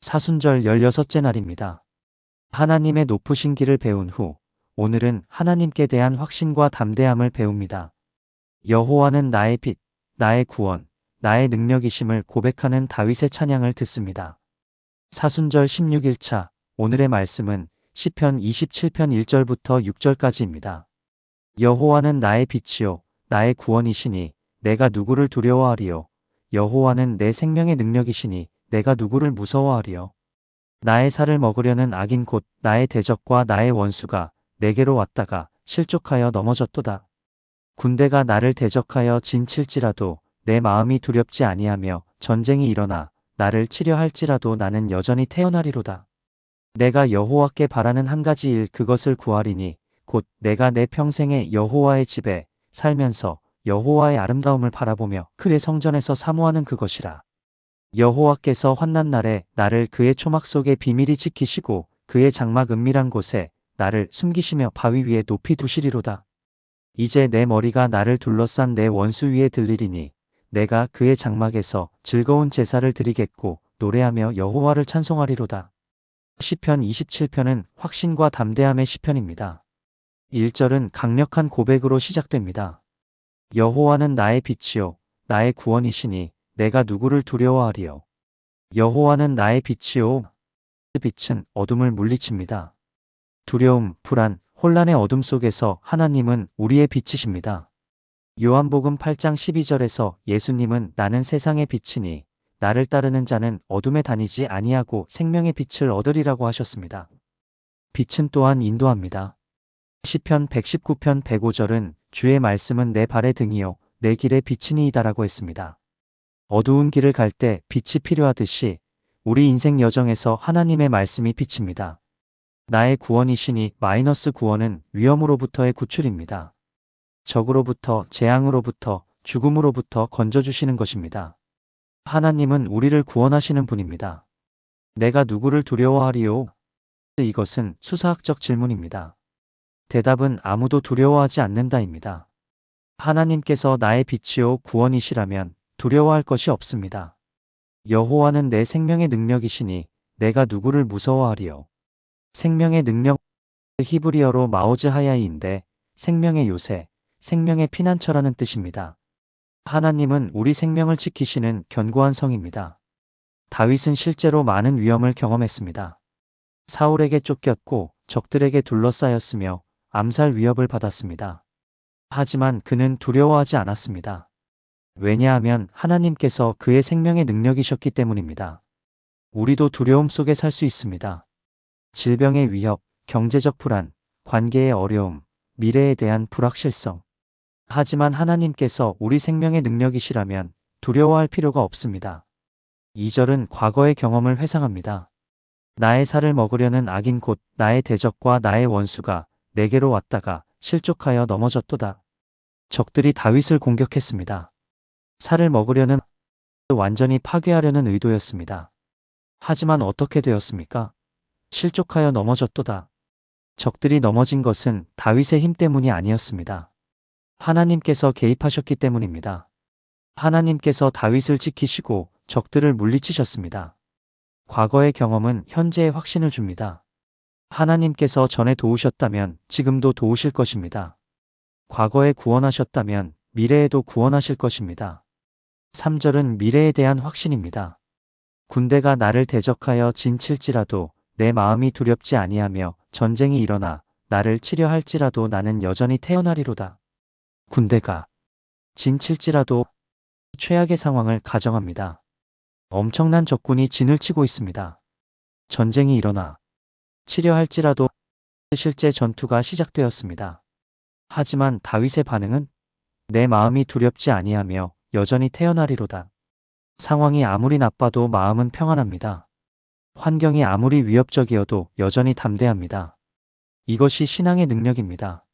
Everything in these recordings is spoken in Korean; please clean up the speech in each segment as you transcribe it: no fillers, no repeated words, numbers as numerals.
사순절 16째 날입니다. 하나님의 높으신 길을 배운 후 오늘은 하나님께 대한 확신과 담대함을 배웁니다. 여호와는 나의 빛, 나의 구원, 나의 능력이심을 고백하는 다윗의 찬양을 듣습니다. 사순절 16일차 오늘의 말씀은 시편 27편 1절부터 6절까지입니다. 여호와는 나의 빛이요 나의 구원이시니 내가 누구를 두려워하리요. 여호와는 내 생명의 능력이시니 내가 누구를 무서워하리요. 나의 살을 먹으려는 악인 곧 나의 대적과 나의 원수가 내게로 왔다가 실족하여 넘어졌도다. 군대가 나를 대적하여 진칠지라도 내 마음이 두렵지 아니하며 전쟁이 일어나 나를 치려 할지라도 나는 여전히 태어나리로다. 내가 여호와께 바라는 한 가지 일 그것을 구하리니 곧 내가 내 평생에 여호와의 집에 살면서 여호와의 아름다움을 바라보며 그의 성전에서 사모하는 그것이라. 여호와께서 환난 날에 나를 그의 초막 속에 비밀히 지키시고 그의 장막 은밀한 곳에 나를 숨기시며 바위 위에 높이 두시리로다. 이제 내 머리가 나를 둘러싼 내 원수 위에 들리리니 내가 그의 장막에서 즐거운 제사를 드리겠고 노래하며 여호와를 찬송하리로다. 시편 27편은 확신과 담대함의 시편입니다. 1절은 강력한 고백으로 시작됩니다. 여호와는 나의 빛이요 나의 구원이시니 내가 누구를 두려워하리요. 여호와는 나의 빛이요. 빛은 어둠을 물리칩니다. 두려움, 불안, 혼란의 어둠 속에서 하나님은 우리의 빛이십니다. 요한복음 8장 12절에서 예수님은 나는 세상의 빛이니 나를 따르는 자는 어둠에 다니지 아니하고 생명의 빛을 얻으리라고 하셨습니다. 빛은 또한 인도합니다. 시편 119편 105절은 주의 말씀은 내 발의 등이요 내 길의 빛이니이다라고 했습니다. 어두운 길을 갈 때 빛이 필요하듯이 우리 인생 여정에서 하나님의 말씀이 빛입니다. 나의 구원이시니 마이너스 구원은 위험으로부터의 구출입니다. 적으로부터, 재앙으로부터, 죽음으로부터 건져주시는 것입니다. 하나님은 우리를 구원하시는 분입니다. 내가 누구를 두려워하리요? 이것은 수사학적 질문입니다. 대답은 아무도 두려워하지 않는다입니다. 하나님께서 나의 빛이요 구원이시라면 두려워할 것이 없습니다. 여호와는 내 생명의 능력이시니 내가 누구를 무서워하리요. 생명의 능력, 히브리어로 마오즈하야이인데 생명의 요새, 생명의 피난처라는 뜻입니다. 하나님은 우리 생명을 지키시는 견고한 성입니다. 다윗은 실제로 많은 위험을 경험했습니다. 사울에게 쫓겼고 적들에게 둘러싸였으며 암살 위협을 받았습니다. 하지만 그는 두려워하지 않았습니다. 왜냐하면 하나님께서 그의 생명의 능력이셨기 때문입니다. 우리도 두려움 속에 살 수 있습니다. 질병의 위협, 경제적 불안, 관계의 어려움, 미래에 대한 불확실성. 하지만 하나님께서 우리 생명의 능력이시라면 두려워할 필요가 없습니다. 2절은 과거의 경험을 회상합니다. 나의 살을 먹으려는 악인 곧 나의 대적과 나의 원수가 내게로 왔다가 실족하여 넘어졌도다. 적들이 다윗을 공격했습니다. 살을 먹으려는 완전히 파괴하려는 의도였습니다. 하지만 어떻게 되었습니까? 실족하여 넘어졌도다. 적들이 넘어진 것은 다윗의 힘 때문이 아니었습니다. 하나님께서 개입하셨기 때문입니다. 하나님께서 다윗을 지키시고 적들을 물리치셨습니다. 과거의 경험은 현재의 확신을 줍니다. 하나님께서 전에 도우셨다면 지금도 도우실 것입니다. 과거에 구원하셨다면 미래에도 구원하실 것입니다. 3절은 미래에 대한 확신입니다. 군대가 나를 대적하여 진칠지라도 내 마음이 두렵지 아니하며 전쟁이 일어나 나를 치려 할지라도 나는 여전히 태어나리로다. 군대가 진칠지라도 최악의 상황을 가정합니다. 엄청난 적군이 진을 치고 있습니다. 전쟁이 일어나 치려 할지라도 실제 전투가 시작되었습니다. 하지만 다윗의 반응은 내 마음이 두렵지 아니하며 여전히 태어나리로다. 상황이 아무리 나빠도 마음은 평안합니다. 환경이 아무리 위협적이어도 여전히 담대합니다. 이것이 신앙의 능력입니다.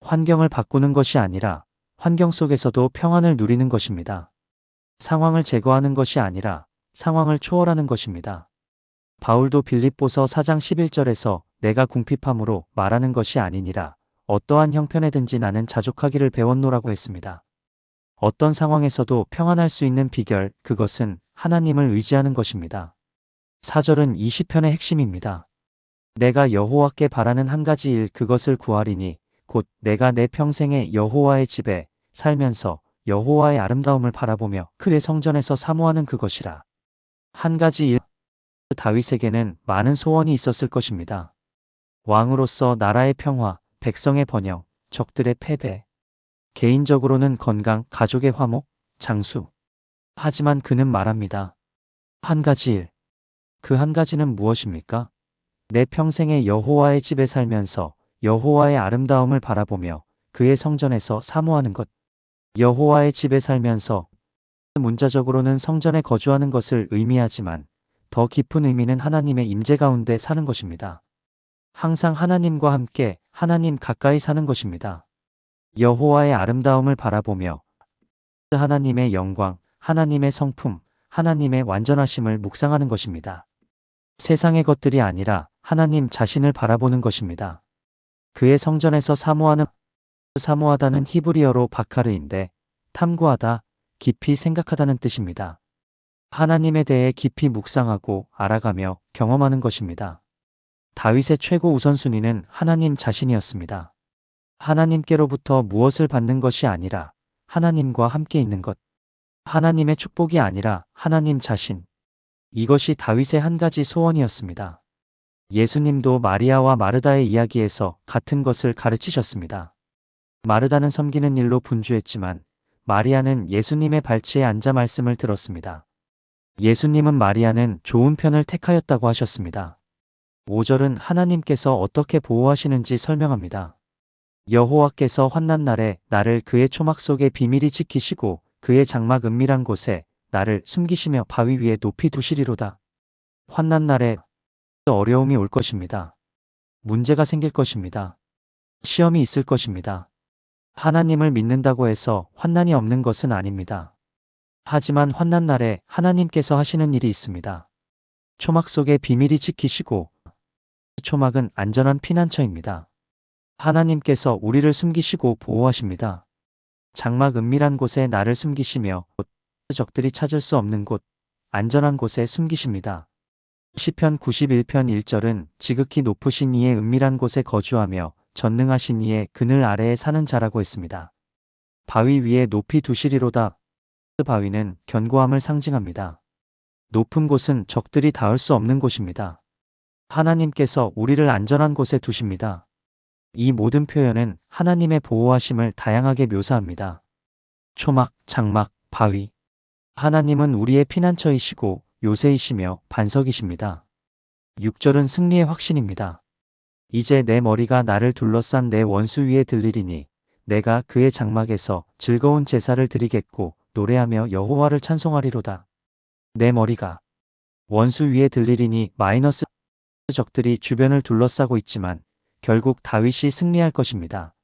환경을 바꾸는 것이 아니라 환경 속에서도 평안을 누리는 것입니다. 상황을 제거하는 것이 아니라 상황을 초월하는 것입니다. 바울도 빌립보서 4장 11절에서 내가 궁핍함으로 말하는 것이 아니니라 어떠한 형편에든지 나는 자족하기를 배웠노라고 했습니다. 어떤 상황에서도 평안할 수 있는 비결, 그것은 하나님을 의지하는 것입니다. 4절은 이 시편의 핵심입니다. 내가 여호와께 바라는 한 가지 일 그것을 구하리니 곧 내가 내 평생에 여호와의 집에 살면서 여호와의 아름다움을 바라보며 그의 성전에서 사모하는 그것이라. 한 가지 일. 다윗에게는 많은 소원이 있었을 것입니다. 왕으로서 나라의 평화, 백성의 번영, 적들의 패배, 개인적으로는 건강, 가족의 화목, 장수. 하지만 그는 말합니다. 한 가지 일. 그 한 가지는 무엇입니까? 내 평생에 여호와의 집에 살면서 여호와의 아름다움을 바라보며 그의 성전에서 사모하는 것. 여호와의 집에 살면서 문자적으로는 성전에 거주하는 것을 의미하지만 더 깊은 의미는 하나님의 임재 가운데 사는 것입니다. 항상 하나님과 함께 하나님 가까이 사는 것입니다. 여호와의 아름다움을 바라보며 하나님의 영광, 하나님의 성품, 하나님의 완전하심을 묵상하는 것입니다. 세상의 것들이 아니라 하나님 자신을 바라보는 것입니다. 그의 성전에서 사모하다는 히브리어로 바카르인데 탐구하다, 깊이 생각하다는 뜻입니다. 하나님에 대해 깊이 묵상하고 알아가며 경험하는 것입니다. 다윗의 최고 우선순위는 하나님 자신이었습니다. 하나님께로부터 무엇을 받는 것이 아니라 하나님과 함께 있는 것. 하나님의 축복이 아니라 하나님 자신. 이것이 다윗의 한 가지 소원이었습니다. 예수님도 마리아와 마르다의 이야기에서 같은 것을 가르치셨습니다. 마르다는 섬기는 일로 분주했지만 마리아는 예수님의 발치에 앉아 말씀을 들었습니다. 예수님은 마리아는 좋은 편을 택하였다고 하셨습니다. 5절은 하나님께서 어떻게 보호하시는지 설명합니다. 여호와께서 환난 날에 나를 그의 초막 속에 비밀히 지키시고 그의 장막 은밀한 곳에 나를 숨기시며 바위 위에 높이 두시리로다. 환난 날에 어려움이 올 것입니다. 문제가 생길 것입니다. 시험이 있을 것입니다. 하나님을 믿는다고 해서 환난이 없는 것은 아닙니다. 하지만 환난 날에 하나님께서 하시는 일이 있습니다. 초막 속에 비밀히 지키시고 초막은 안전한 피난처입니다. 하나님께서 우리를 숨기시고 보호하십니다. 장막 은밀한 곳에 나를 숨기시며 적들이 찾을 수 없는 곳, 안전한 곳에 숨기십니다. 시편 91편 1절은 지극히 높으신 이의 은밀한 곳에 거주하며 전능하신 이의 그늘 아래에 사는 자라고 했습니다. 바위 위에 높이 두시리로다. 바위는 견고함을 상징합니다. 높은 곳은 적들이 닿을 수 없는 곳입니다. 하나님께서 우리를 안전한 곳에 두십니다. 이 모든 표현은 하나님의 보호하심을 다양하게 묘사합니다. 초막, 장막, 바위. 하나님은 우리의 피난처이시고 요새이시며 반석이십니다. 6절은 승리의 확신입니다. 이제 내 머리가 나를 둘러싼 내 원수 위에 들리리니 내가 그의 장막에서 즐거운 제사를 드리겠고 노래하며 여호와를 찬송하리로다. 내 머리가 원수 위에 들리리니 마이너스 적들이 주변을 둘러싸고 있지만 결국 다윗이 승리할 것입니다.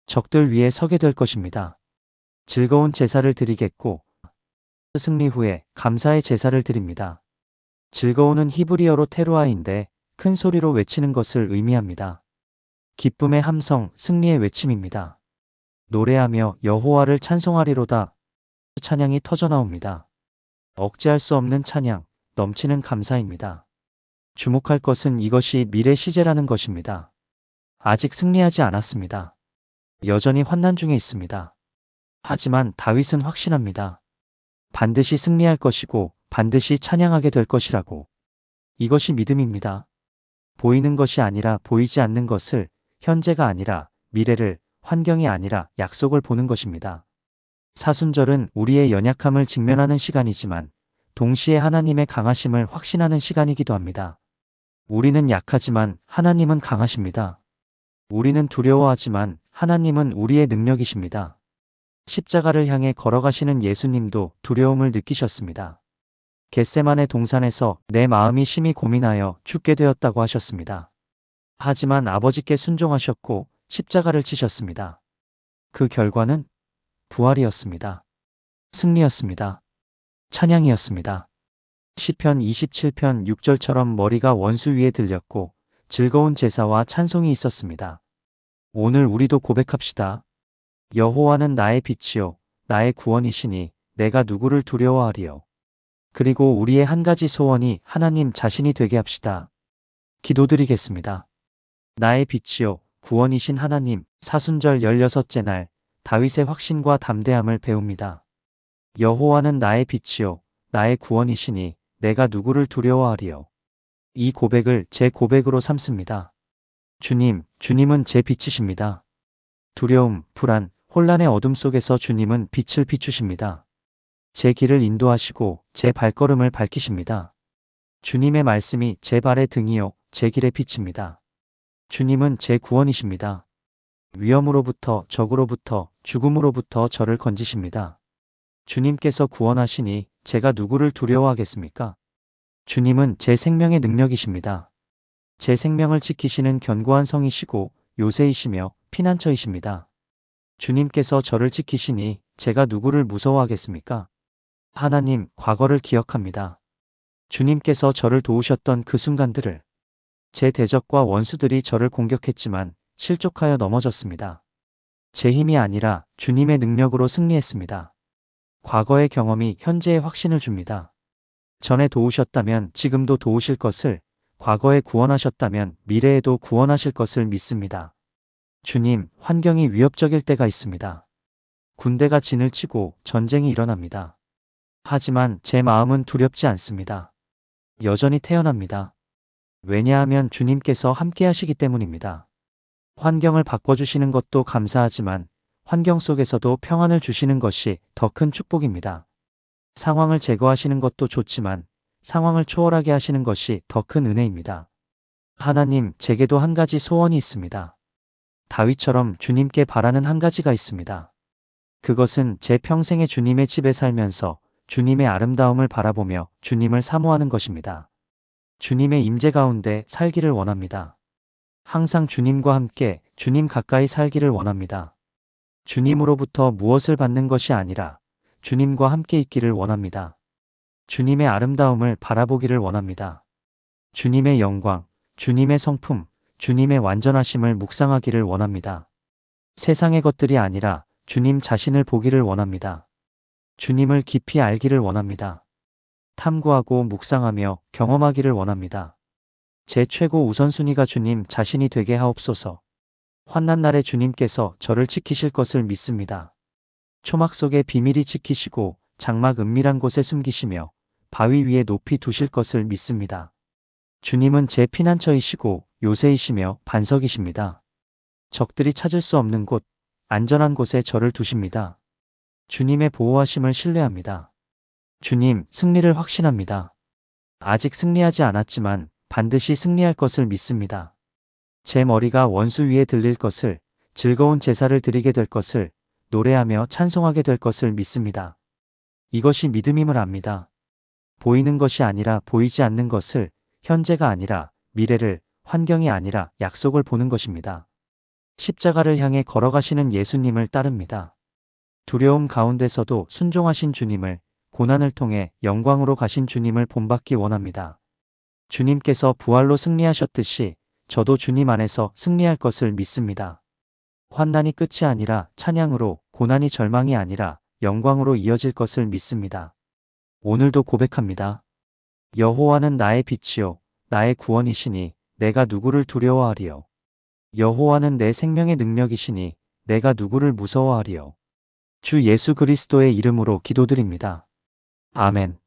적들 위에 서게 될 것입니다. 즐거운 제사를 드리겠고 승리 후에 감사의 제사를 드립니다. 즐거움은 히브리어로 테루아인데 큰 소리로 외치는 것을 의미합니다. 기쁨의 함성, 승리의 외침입니다. 노래하며 여호와를 찬송하리로다. 찬양이 터져나옵니다. 억제할 수 없는 찬양, 넘치는 감사입니다. 주목할 것은 이것이 미래 시제라는 것입니다. 아직 승리하지 않았습니다. 여전히 환난 중에 있습니다. 하지만 다윗은 확신합니다. 반드시 승리할 것이고 반드시 찬양하게 될 것이라고. 이것이 믿음입니다. 보이는 것이 아니라 보이지 않는 것을, 현재가 아니라 미래를, 환경이 아니라 약속을 보는 것입니다. 사순절은 우리의 연약함을 직면하는 시간이지만 동시에 하나님의 강하심을 확신하는 시간이기도 합니다. 우리는 약하지만 하나님은 강하십니다. 우리는 두려워하지만 하나님은 우리의 능력이십니다. 십자가를 향해 걸어가시는 예수님도 두려움을 느끼셨습니다. 겟세마네 동산에서 내 마음이 심히 고민하여 죽게 되었다고 하셨습니다. 하지만 아버지께 순종하셨고 십자가를 치셨습니다. 그 결과는 부활이었습니다. 승리였습니다. 찬양이었습니다. 시편 27편 6절처럼 머리가 원수 위에 들렸고 즐거운 제사와 찬송이 있었습니다. 오늘 우리도 고백합시다. 여호와는 나의 빛이요 나의 구원이시니 내가 누구를 두려워하리요. 그리고 우리의 한 가지 소원이 하나님 자신이 되게 합시다. 기도드리겠습니다. 나의 빛이요 구원이신 하나님. 사순절 16째 날 다윗의 확신과 담대함을 배웁니다. 여호와는 나의 빛이요 나의 구원이시니 내가 누구를 두려워하리요. 이 고백을 제 고백으로 삼습니다. 주님, 주님은 제 빛이십니다. 두려움, 불안, 혼란의 어둠 속에서 주님은 빛을 비추십니다. 제 길을 인도하시고 제 발걸음을 밝히십니다. 주님의 말씀이 제 발의 등이요 제 길의 빛입니다. 주님은 제 구원이십니다. 위험으로부터, 적으로부터, 죽음으로부터 저를 건지십니다. 주님께서 구원하시니 제가 누구를 두려워하겠습니까? 주님은 제 생명의 능력이십니다. 제 생명을 지키시는 견고한 성이시고 요새이시며 피난처이십니다. 주님께서 저를 지키시니 제가 누구를 무서워하겠습니까? 하나님, 과거를 기억합니다. 주님께서 저를 도우셨던 그 순간들을. 제 대적과 원수들이 저를 공격했지만 실족하여 넘어졌습니다. 제 힘이 아니라 주님의 능력으로 승리했습니다. 과거의 경험이 현재의 확신을 줍니다. 전에 도우셨다면 지금도 도우실 것을, 과거에 구원하셨다면 미래에도 구원하실 것을 믿습니다. 주님, 환경이 위협적일 때가 있습니다. 군대가 진을 치고 전쟁이 일어납니다. 하지만 제 마음은 두렵지 않습니다. 여전히 태어납니다. 왜냐하면 주님께서 함께 하시기 때문입니다. 환경을 바꿔주시는 것도 감사하지만 환경 속에서도 평안을 주시는 것이 더 큰 축복입니다. 상황을 제거하시는 것도 좋지만 상황을 초월하게 하시는 것이 더 큰 은혜입니다. 하나님, 제게도 한 가지 소원이 있습니다. 다윗처럼 주님께 바라는 한 가지가 있습니다. 그것은 제 평생에 주님의 집에 살면서 주님의 아름다움을 바라보며 주님을 사모하는 것입니다. 주님의 임재 가운데 살기를 원합니다. 항상 주님과 함께 주님 가까이 살기를 원합니다. 주님으로부터 무엇을 받는 것이 아니라 주님과 함께 있기를 원합니다. 주님의 아름다움을 바라보기를 원합니다. 주님의 영광, 주님의 성품, 주님의 완전하심을 묵상하기를 원합니다. 세상의 것들이 아니라 주님 자신을 보기를 원합니다. 주님을 깊이 알기를 원합니다. 탐구하고 묵상하며 경험하기를 원합니다. 제 최고 우선순위가 주님 자신이 되게 하옵소서. 환난 날에 주님께서 저를 지키실 것을 믿습니다. 초막 속에 비밀이 지키시고 장막 은밀한 곳에 숨기시며 바위 위에 높이 두실 것을 믿습니다. 주님은 제 피난처이시고 요새이시며 반석이십니다. 적들이 찾을 수 없는 곳, 안전한 곳에 저를 두십니다. 주님의 보호하심을 신뢰합니다. 주님, 승리를 확신합니다. 아직 승리하지 않았지만 반드시 승리할 것을 믿습니다. 제 머리가 원수 위에 들릴 것을, 즐거운 제사를 드리게 될 것을, 노래하며 찬송하게 될 것을 믿습니다. 이것이 믿음임을 압니다. 보이는 것이 아니라 보이지 않는 것을, 현재가 아니라 미래를, 환경이 아니라 약속을 보는 것입니다. 십자가를 향해 걸어가시는 예수님을 따릅니다. 두려움 가운데서도 순종하신 주님을, 고난을 통해 영광으로 가신 주님을 본받기 원합니다. 주님께서 부활로 승리하셨듯이 저도 주님 안에서 승리할 것을 믿습니다. 환난이 끝이 아니라 찬양으로, 고난이 절망이 아니라 영광으로 이어질 것을 믿습니다. 오늘도 고백합니다. 여호와는 나의 빛이요 나의 구원이시니 내가 누구를 두려워하리요. 여호와는 내 생명의 능력이시니 내가 누구를 무서워하리요. 주 예수 그리스도의 이름으로 기도드립니다. 아멘.